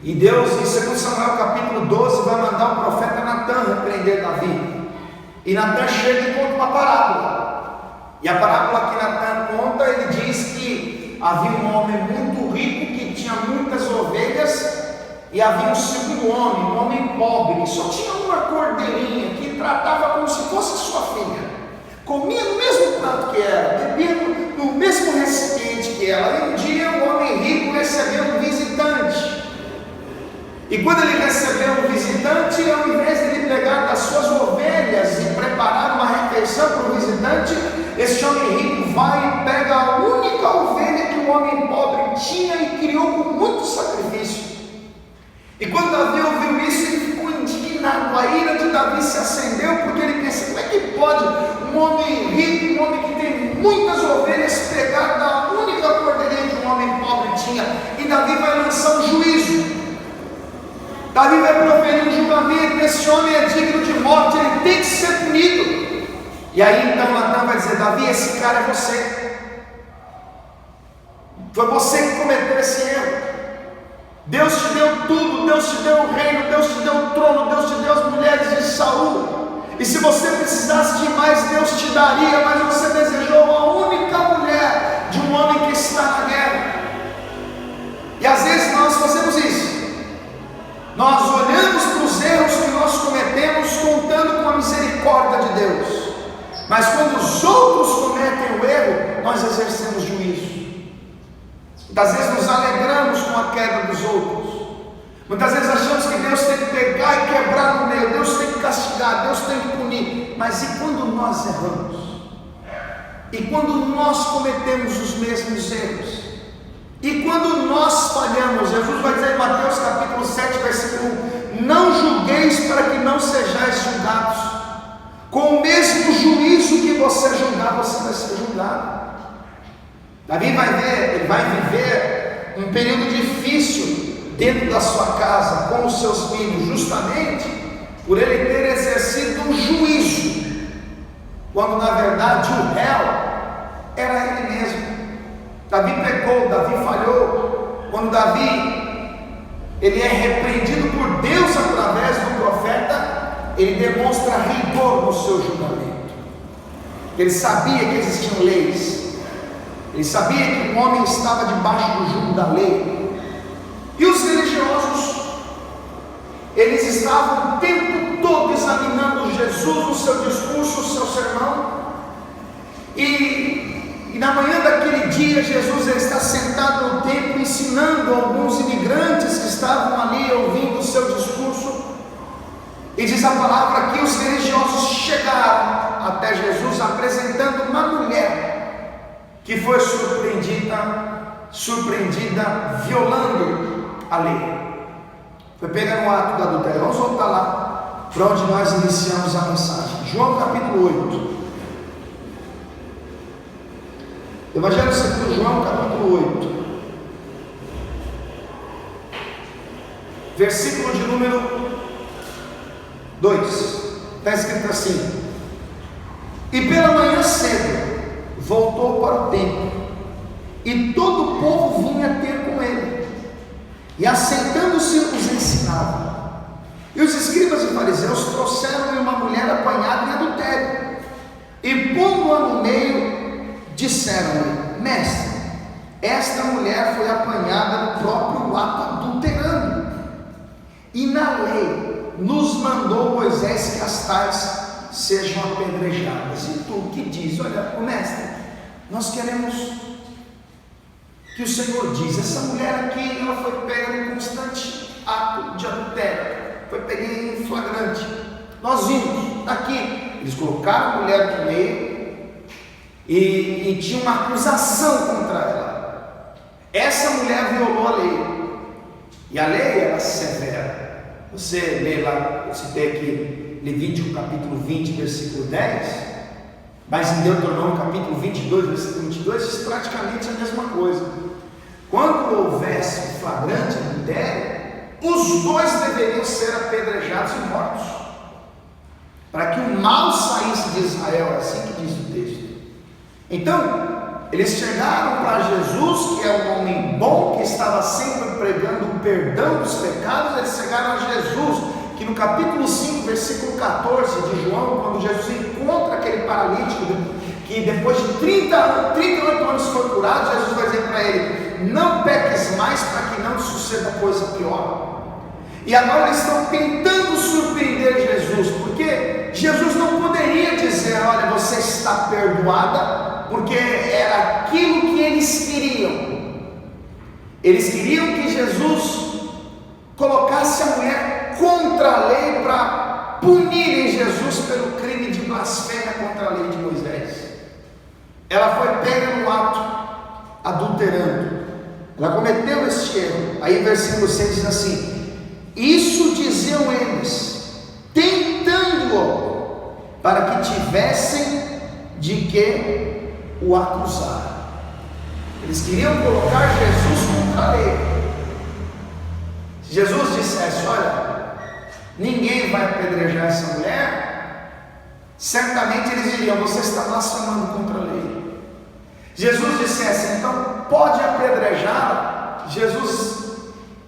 e Deus, em 2 Samuel capítulo 12, vai mandar o profeta Natan repreender Davi. E Natan chega e conta uma parábola. E a parábola que Natan conta, ele diz que havia um homem muito rico que tinha muitas ovelhas, e havia um segundo homem, um homem pobre, que só tinha uma cordeirinha, que tratava como se fosse sua filha, comia no mesmo prato que ela, bebia no mesmo recipiente que ela. E um dia o homem rico recebeu um visitante, e quando ele recebeu um visitante, ao invés de ele pegar das suas ovelhas e preparar uma refeição para o visitante, esse homem rico vai e pega a única ovelha que o homem pobre tinha e criou com muito sacrifício. E quando Davi ouviu isso, ele ficou indignado. A ira de Davi se acendeu, porque ele pensa: como é que pode um homem rico, um homem que tem muitas ovelhas, pegar da única cordeirinha que um homem pobre tinha? E Davi vai lançar um juízo. Davi vai proferir um julgamento: esse homem é digno de morte, ele tem que ser punido. E aí então Natan vai dizer: Davi, esse cara é você. Foi você que cometeu esse erro. Deus te deu tudo, Deus te deu o reino, Deus te deu o trono, Deus te deu as mulheres de Saul. E se você precisasse de mais, Deus te daria, mas você desejou a única mulher de um homem que está na guerra. E às vezes nós fazemos isso. Nós olhamos para os erros que nós cometemos, contando com a misericórdia de Deus. Mas quando os outros cometem o erro, nós exercemos juízo. Muitas vezes nos alegramos com a queda dos outros. Muitas vezes achamos que Deus tem que pegar e quebrar no meio, Deus tem que castigar, Deus tem que punir. Mas e quando nós erramos? E quando nós cometemos os mesmos erros? E quando nós falhamos? Jesus vai dizer em Mateus capítulo 7, versículo 1: não julgueis para que não sejais julgados. Com o mesmo juízo que você julgar, você vai ser julgado. Davi vai viver um período difícil dentro da sua casa, com os seus filhos, justamente por ele ter exercido um juízo, quando na verdade o réu era ele mesmo. Davi pecou, Davi falhou. Quando Davi ele é repreendido por Deus através do profeta, ele demonstra rigor no seu julgamento. Ele sabia que existiam leis, ele sabia que o homem estava debaixo do jugo da lei. E os religiosos, eles estavam o tempo todo examinando Jesus no seu discurso, no seu sermão. E na manhã daquele dia, Jesus ele está sentado no templo, ensinando alguns imigrantes que estavam ali ouvindo o seu discurso. E diz a palavra que os religiosos chegaram até Jesus, apresentando uma mulher que foi surpreendida violando a lei. Foi pega no ato do adultério. Vamos voltar lá para onde nós iniciamos a mensagem. João capítulo 8. Evangelho segundo João capítulo 8, versículo de número 2. Está escrito assim: e pela manhã cedo voltou para o templo, e todo o povo vinha ter com ele, e assentando-se os ensinava. E os escribas e fariseus trouxeram-lhe uma mulher apanhada em adultério, e pondo-a no meio, disseram-lhe: mestre, esta mulher foi apanhada no próprio ato adulterando, e na lei nos mandou Moisés que as tais sejam apedrejadas. E tu que diz? Olha, o mestre, nós queremos que o Senhor diz: essa mulher aqui, ela foi pega em constante ato de adultério, foi pega em flagrante, nós vimos, está aqui. Eles colocaram a mulher no meio e tinha uma acusação contra ela. Essa mulher violou a lei, e a lei era severa. Você lê lá, eu citei aqui Levítico capítulo 20, versículo 10, mas em Deuteronômio capítulo 22, versículo 22, diz praticamente a mesma coisa. quando houvesse flagrante adultério, os dois deveriam ser apedrejados e mortos, para que o mal saísse de Israel, é assim que diz o texto. Então, eles chegaram para Jesus, que é um homem bom, que estava sempre pregando o perdão dos pecados. Eles chegaram a Jesus, que no capítulo 5, versículo 14 de João, quando Jesus encontra aquele paralítico, que depois de 38 anos foi curado, Jesus vai dizer para ele: não peques mais, para que não suceda coisa pior. E agora eles estão tentando surpreender Jesus, porque Jesus não poderia dizer: olha, você está perdoada, porque era aquilo que eles queriam. Eles queriam que Jesus colocasse a mulher contra a lei, para punirem Jesus pelo crime de blasfêmia contra a lei de Moisés. Ela foi pega no ato, adulterando. Ela cometeu este erro. Aí versículo 6 diz assim: isso diziam eles, tentando-o, para que tivessem de que o acusar. Eles queriam colocar Jesus contra a lei. Se Jesus dissesse: olha, ninguém vai apedrejar essa mulher, certamente eles diriam: você está blasfemando contra a lei. Jesus dissesse: então pode apedrejá-la, Jesus,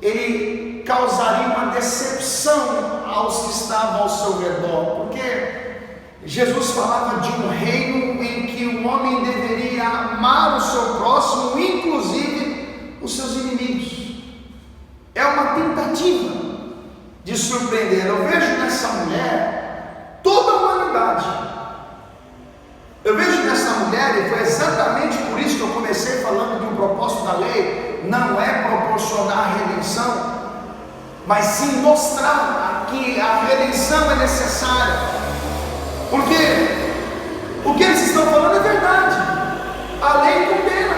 ele causaria uma decepção aos que estavam ao seu redor, porque Jesus falava de um reino em que o homem deveria amar o seu próximo, inclusive os seus inimigos. É uma tentativa de surpreender. Eu vejo nessa mulher toda a humanidade. Eu vejo nessa mulher, e foi exatamente por isso que eu comecei falando que o propósito da lei não é proporcionar a redenção, mas sim mostrar que a redenção é necessária. Porque o que eles estão falando é verdade. A lei condena.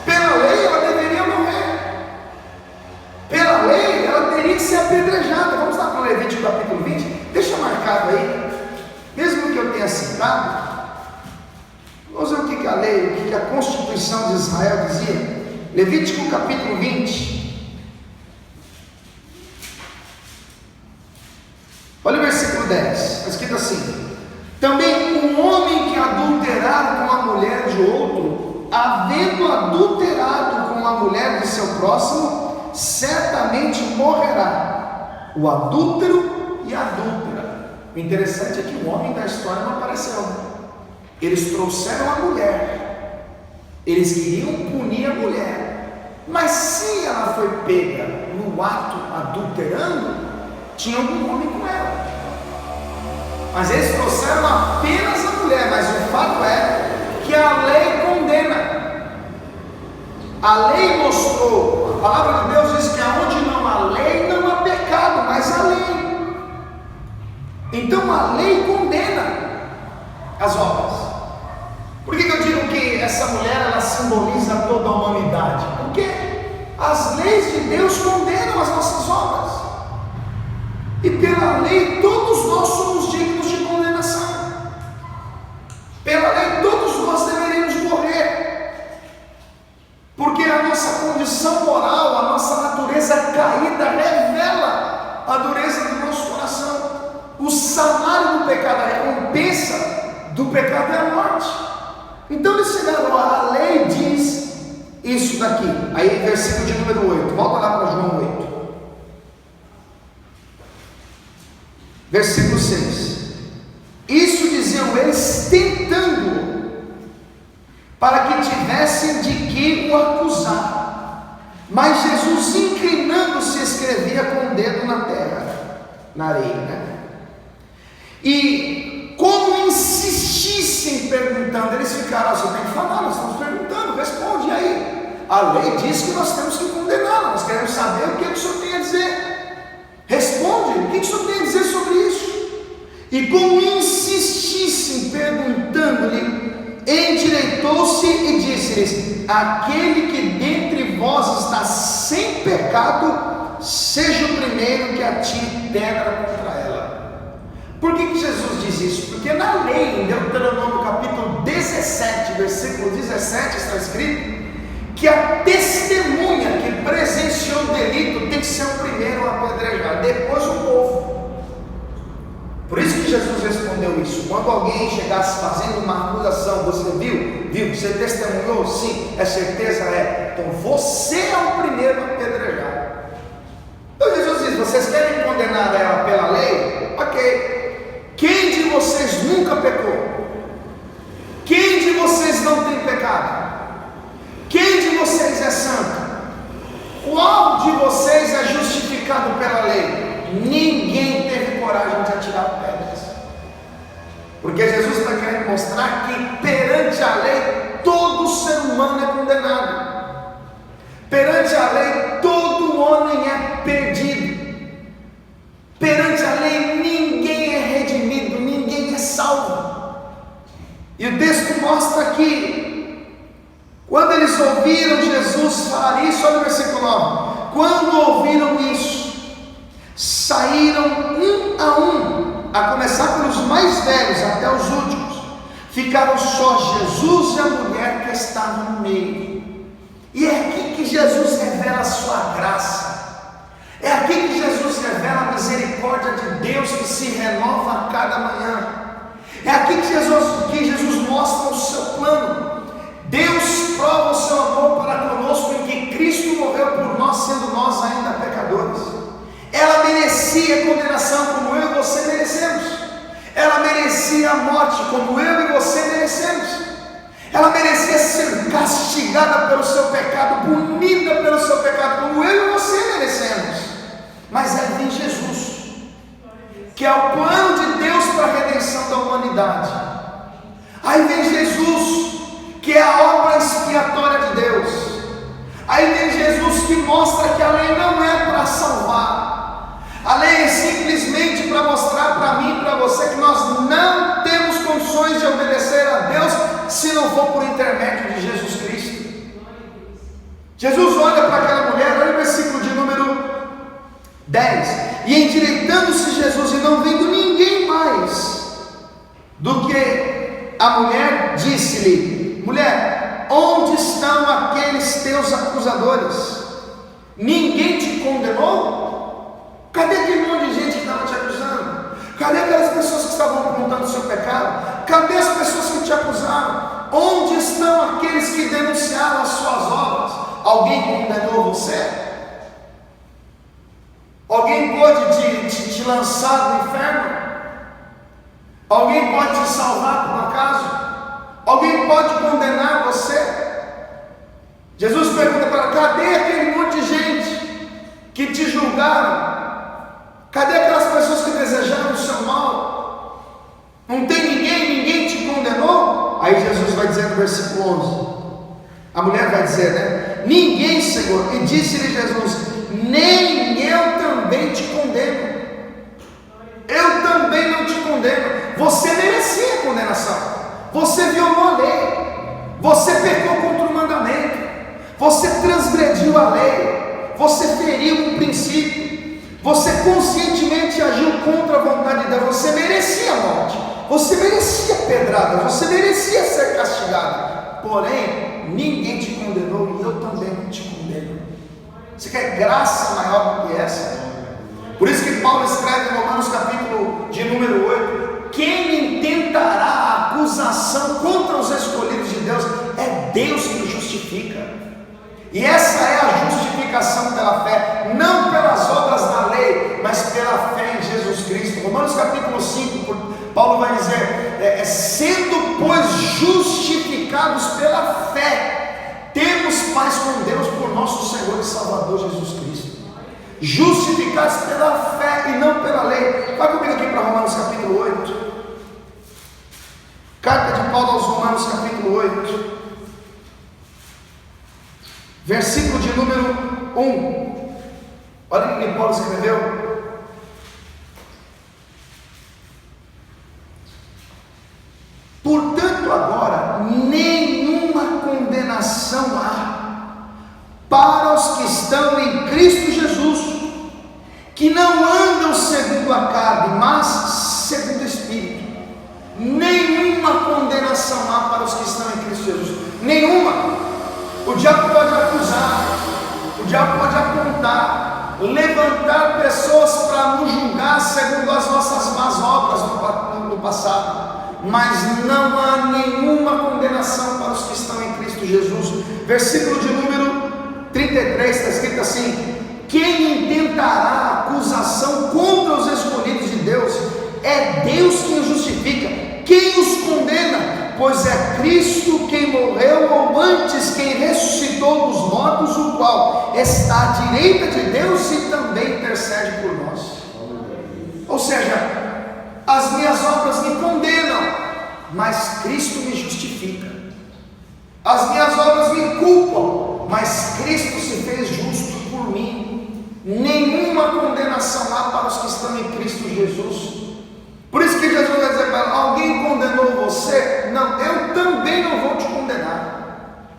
Pela lei ela deveria morrer. Pela lei ela teria que ser apedrejada. Vamos lá para o Levítico capítulo 20. Deixa marcado aí, mesmo que eu tenha citado. Vamos ver o que a lei, o que a Constituição de Israel dizia. Levítico capítulo 20. Olha o versículo 10, está escrito assim: também um homem que adulterar com a mulher de outro, havendo adulterado com a mulher de seu próximo, certamente morrerá, o adúltero e a adúltera. O interessante é que o homem da história não apareceu. Eles trouxeram a mulher, eles queriam punir a mulher, mas se ela foi pega no ato adulterando, tinha algum homem com ela. Mas eles trouxeram apenas a mulher. Mas o fato é que a lei condena. A lei mostrou, a palavra de Deus diz que aonde não há lei, não há pecado, mas há lei. Então a lei condena as obras. Por que eu digo que essa mulher ela simboliza toda a humanidade? Porque as leis de Deus condenam as nossas obras. E pela lei todos nós somos dignos de condenação. Pela lei todos nós deveríamos morrer. Porque a nossa condição moral, a nossa natureza caída revela a dureza do nosso coração. O salário do pecado, a recompensa do pecado é a morte. Então eles chegaram, a lei diz isso daqui. Aí versículo de número 8, volta lá para João 8. Versículo 6. Isso diziam eles tentando, para que tivessem de que o acusar. Mas Jesus, inclinando-se, escrevia com o dedo na terra, na areia, né? E como insistissem perguntando, eles ficaram: você tem que falar, nós estamos perguntando, responde aí. A lei diz que nós temos que condená-lo, nós queremos saber o que o senhor tem a dizer. Responde, o que o senhor tem a dizer sobre isso? E como insistissem perguntando-lhe, endireitou-se e disse-lhes: aquele que dentre vós está sem pecado, seja o primeiro que atire pedra contra ela. Por que Jesus diz isso? Porque na lei, em Deuteronômio capítulo 17, versículo 17, está escrito que a testemunha que presenciou o delito tem que ser o primeiro a apedrejar, depois o povo. Por isso que Jesus respondeu isso. Quando alguém chegasse fazendo uma acusação, você viu? Você testemunhou? Sim. É certeza? É. Então você é o primeiro a apedrejar. Então Jesus diz: vocês querem condenar ela pela lei? Ok. Quem de vocês nunca pecou? Quem de vocês não tem pecado? Quem de vocês é santo? Qual de vocês é justificado pela lei? Ninguém teve coragem de atirar pedras, porque Jesus está querendo mostrar que perante a lei todo ser humano é condenado. Perante a lei todo homem é perdido. Perante a lei ninguém é redimido, ninguém é salvo. E o texto mostra que quando eles ouviram Jesus falar isso, olha o versículo 9: quando ouviram isso, saíram um, a começar pelos mais velhos até os últimos. Ficaram só Jesus e a mulher que estava no meio. E é aqui que Jesus revela a sua graça. É aqui que Jesus revela a misericórdia de Deus que se renova a cada manhã. É aqui que Jesus mostra o seu plano. Deus prova o seu amor para conosco em que Cristo morreu por nós, sendo nós ainda pecadores. Ela merecia condenação como eu e você merecemos. Ela merecia a morte como eu e você merecemos. Ela merecia ser castigada pelo seu pecado, punida pelo seu pecado, como eu e você merecemos. Mas aí vem Jesus, que é o plano de Deus para a redenção da humanidade. Aí vem Jesus, que é a obra expiatória de Deus. Aí vem Jesus que mostra que a lei não é para salvar. A lei é simplesmente para mostrar para mim e para você que nós não temos condições de obedecer a Deus se não for por intermédio de Jesus Cristo. Jesus olha para aquela mulher, olha o versículo de número 10: e endireitando-se Jesus e não vendo ninguém mais do que a mulher, disse-lhe: mulher, onde estão aqueles teus acusadores? Ninguém te condenou? Cadê aquele monte de gente que estava te acusando? Cadê aquelas pessoas que estavam apontando o seu pecado? Cadê as pessoas que te acusaram? Onde estão aqueles que denunciaram as suas obras? Alguém condenou você? Alguém pode te lançar no inferno? Alguém pode te salvar por um acaso? Alguém pode condenar você? Jesus pergunta para ela: cadê aquele monte de gente que te julgaram? Cadê aquelas pessoas que desejaram o seu mal? Não tem ninguém te condenou? Aí Jesus vai dizer no versículo 11, a mulher vai dizer, né? Ninguém, Senhor. E disse-lhe Jesus: nem eu também te condeno. Eu também não te condeno. Você merecia condenação. Você violou a lei. Você pecou contra o mandamento. Você transgrediu a lei. Você feriu um princípio. Você conscientemente agiu contra a vontade de Deus. Você merecia a morte. Você merecia pedrada. Você merecia ser castigado. Porém, ninguém te condenou e eu também não te condeno. Você quer graça maior do que essa? Por isso que Paulo escreve em Romanos capítulo de número 8: quem intentará a acusação contra os escolhidos de Deus? É Deus que justifica. E essa é a justificação pela fé, não pelas obras da lei, mas pela fé em Jesus Cristo. Romanos capítulo 5, Paulo vai dizer: sendo pois justificados pela fé, temos paz com Deus por nosso Senhor e Salvador Jesus Cristo. Justificados pela fé e não pela lei. Vai comigo aqui para Romanos capítulo 8. Carta de Paulo aos Romanos capítulo 8, versículo de número 1. Olha o que Paulo escreveu. Portanto, agora nenhuma condenação há para os que estão em Cristo Jesus, que não andam segundo a carne, mas segundo o Espírito. Nenhuma condenação há para os que estão em Cristo Jesus. Nenhuma. O diabo pode acusar, o diabo pode apontar, levantar pessoas para nos julgar segundo as nossas más obras no passado, mas não há nenhuma condenação para os que estão em Cristo Jesus. Versículo de número 33 está escrito assim: quem intentará acusação contra os escolhidos de Deus? É Deus quem os justifica. Quem os condena? Pois é Cristo quem morreu, ou antes quem ressuscitou dos mortos, o qual está à direita de Deus e também intercede por nós. Ou seja, as minhas obras me condenam, mas Cristo me justifica. As minhas obras me culpam, mas Cristo se fez justo por mim. Nenhuma condenação há para os que estão em Cristo Jesus. Por isso que Jesus vai dizer para ela: alguém condenou você? Não, eu também não vou te condenar.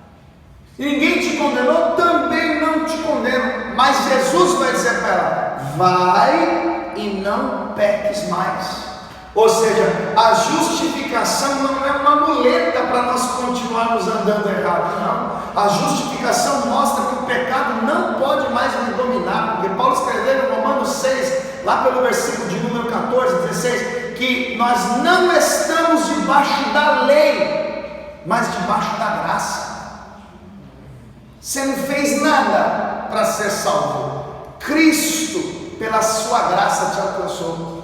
Ninguém te condenou, também não te condeno. Mas Jesus vai dizer para ela: vai e não peques mais. Ou seja, a justificação não é uma muleta para nós continuarmos andando errado, não. A justificação mostra que o pecado não pode mais me dominar, porque Paulo escreveu em Romanos 6, lá pelo versículo de número 14, 16, que nós não estamos debaixo da lei, mas debaixo da graça. Você não fez nada para ser salvo, Cristo, pela sua graça, te alcançou.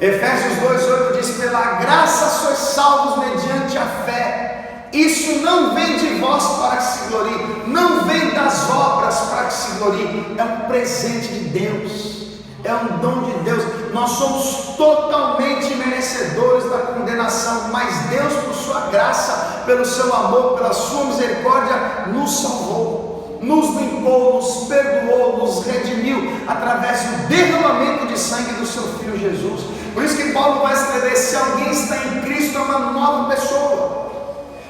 Efésios 2,8 diz: pela graça sois salvos mediante a fé. Isso não vem de vós para que se glorie, não vem das obras para que se glorie, é um presente de Deus, é um dom de Deus. Nós somos totalmente merecedores da condenação, mas Deus, por sua graça, pelo seu amor, pela sua misericórdia, nos salvou, nos limpou, nos perdoou, nos redimiu através do derramamento de sangue do seu Filho Jesus. Por isso que Paulo vai escrever: se alguém está em Cristo, é uma nova pessoa.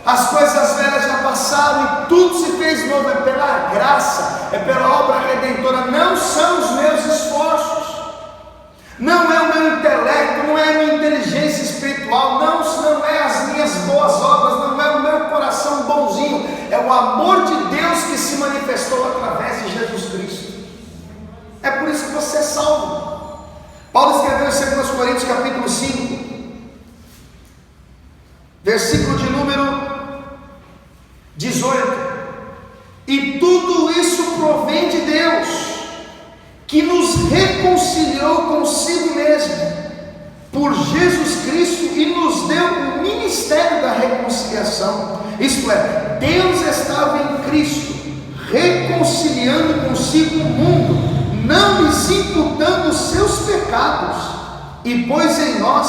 As coisas velhas já passaram e tudo se fez novo. É pela graça, é pela obra redentora. Não são os meus esforços, não é o meu intelecto, não é a minha inteligência espiritual, não é as minhas boas obras, não é o meu coração bonzinho. É o amor de Deus que se manifestou através de Jesus Cristo. É por isso que você é salvo. Paulo escreveu em 2 Coríntios capítulo 5, versículo de número 18: e tudo isso provém de Deus, que nos reconciliou consigo mesmo por Jesus Cristo e nos deu o ministério da reconciliação. Isto é, Deus estava em Cristo reconciliando consigo o mundo, não lhes imputando os seus pecados, e pôs em nós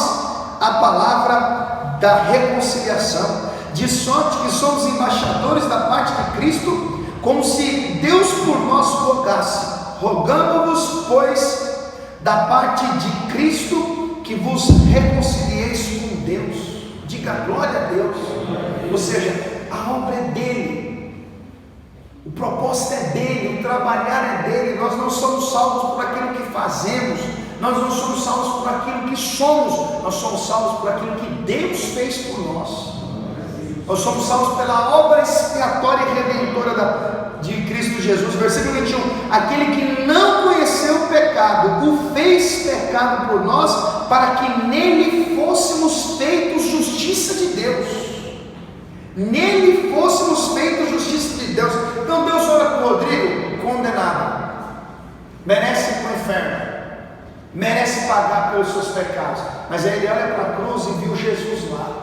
a palavra da reconciliação, de sorte que somos embaixadores da parte de Cristo, como se Deus por nós rogasse. Rogamo-vos, pois, da parte de Cristo, que vos reconcilieis com Deus. Diga glória a Deus. Ou seja, a obra é dele, o propósito é dele, o trabalhar é dele. Nós não somos salvos por aquilo que fazemos, nós não somos salvos por aquilo que somos, nós somos salvos por aquilo que Deus fez por nós. Nós somos salvos pela obra expiatória e redentora de Cristo Jesus. Versículo 21: aquele que não conheceu o pecado, o fez pecado por nós, para que nele fôssemos feitos justiça de Deus. Nele fôssemos feitos justiça de Deus. Então Deus olha para o Rodrigo, condenado, merece ir para o inferno, merece pagar pelos seus pecados, mas aí ele olha para a cruz e viu Jesus lá.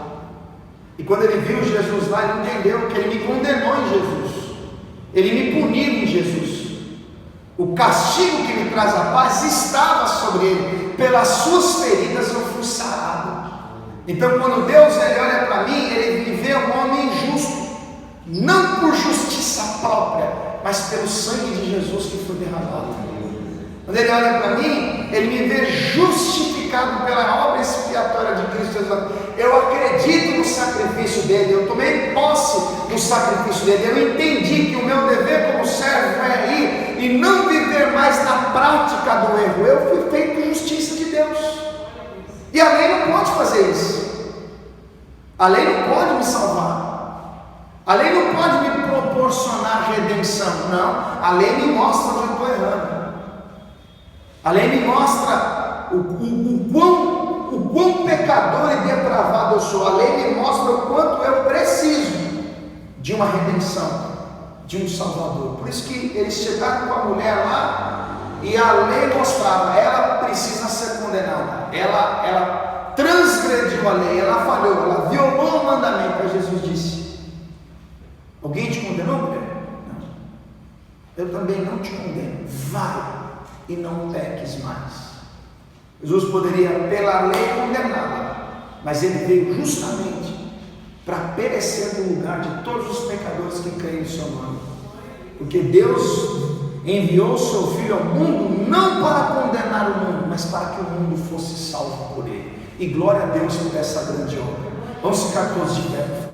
E quando ele viu Jesus lá, ele entendeu que ele me condenou em Jesus, ele me puniu em Jesus. O castigo que me traz a paz estava sobre ele, pelas suas feridas eu fui sarado. Então quando Deus ele olha para mim, ele me vê um homem justo, não por justiça própria, mas pelo sangue de Jesus que foi derramado. Quando ele olha para mim, ele me vê justificado pela obra expiatória de Cristo Jesus. Eu acredito no sacrifício dele, eu tomei posse do sacrifício dele, eu entendi que o meu dever como servo é ir e não viver mais na prática do erro. Eu fui feito justiça de Deus, e a lei não pode fazer isso. A lei não pode me salvar, A lei não pode me proporcionar redenção, não. A lei me mostra onde eu estou errando. A lei me mostra o quão pecador e depravado eu sou. A lei me mostra o quanto eu preciso de uma redenção, de um Salvador. Por isso que eles chegaram com a mulher lá e a lei mostrava, ela precisa ser condenada. Ela transgrediu a lei, ela falhou, ela violou o mandamento. Aí Jesus disse: alguém te condenou, mulher? Não. Eu também não te condeno. Vai e não peques mais. Jesus poderia pela lei condená-la, mas ele veio justamente para perecer no lugar de todos os pecadores que creem no seu nome. Porque Deus enviou o seu Filho ao mundo não para condenar o mundo, mas para que o mundo fosse salvo por ele. E glória a Deus por essa grande obra. Vamos ficar todos de pé.